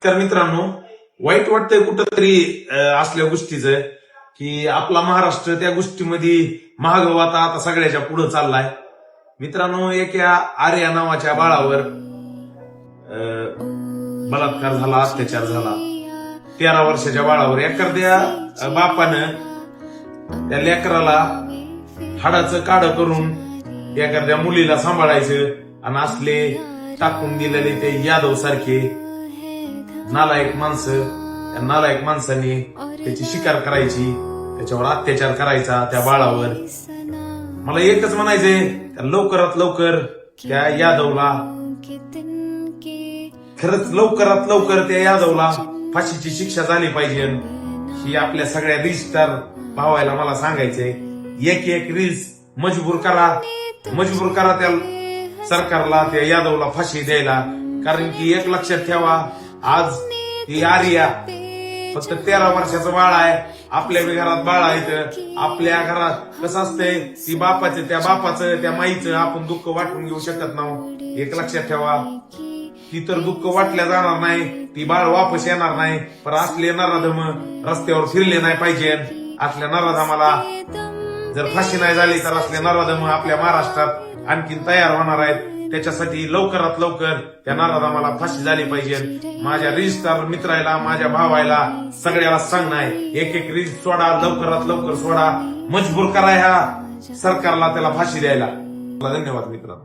तर मित्रांनो, वाईट वाटतंय कुठंतरी असल्या गोष्टीचं की आपला महाराष्ट्र त्या गोष्टीमध्ये महागवाता आता सगळ्याच्या पुढे चाललाय. मित्रांनो, एका आर्या नावाच्या बाळावर बलात्कार झाला, अत्याचार झाला. 13 वर्षाच्या बाळावर एखाद्या बापानं त्या लेकराला हाडाचं काढं करून एखाद्या मुलीला सांभाळायचं आणि असले टाकून दिलेले ते यादव सारखे नालायक माणसं, त्या नालायक माणसाने त्याची शिकार करायची, त्याच्यावर अत्याचार करायचा त्या बाळावर. मला एकच म्हणायचंय, लवकरात लवकर त्या यादवला, खरंच लवकरात लवकर त्या यादवला फाशीची शिक्षा झाली पाहिजे. ही आपल्या सगळ्या रील्सस्टार भावायला मला सांगायचंय, एक एक रील्स मजबूर करा त्या सरकारला, त्या यादवला फाशी द्यायला. कारण की एक लक्षात ठेवा, आज ती आर्या फक्त 13 वर्षाचं बाळ आहे. आपल्या घरात बाळ आहेत, आपल्या घरात कसं असतंय, ती त्या बापाचं त्या माईचं आपण दुःख वाटून घेऊ शकत नाही. एक लक्षात ठेवा, ती तर दुःख वाटल्या जाणार नाही, ती बाळ वापस येणार नाही. पण असले नराधम रस्त्यावर फिरले नाही पाहिजे. असल्या नराधमाला जर फाशी नाही झाली तर असले नराधम आपल्या महाराष्ट्रात आणखीन तयार होणार आहेत. त्याच्यासाठी लवकरात लवकर त्या नराधमाला फाशी झाली पाहिजे. माझ्या रील्सस्टार मित्राला, माझ्या भावायला सगळ्याला सांगणार, एक एक रील सोडा, लवकरात लवकर सोडा, मजबूर करा ह्या सरकारला त्याला फाशी द्यायला. धन्यवाद मित्रांनो.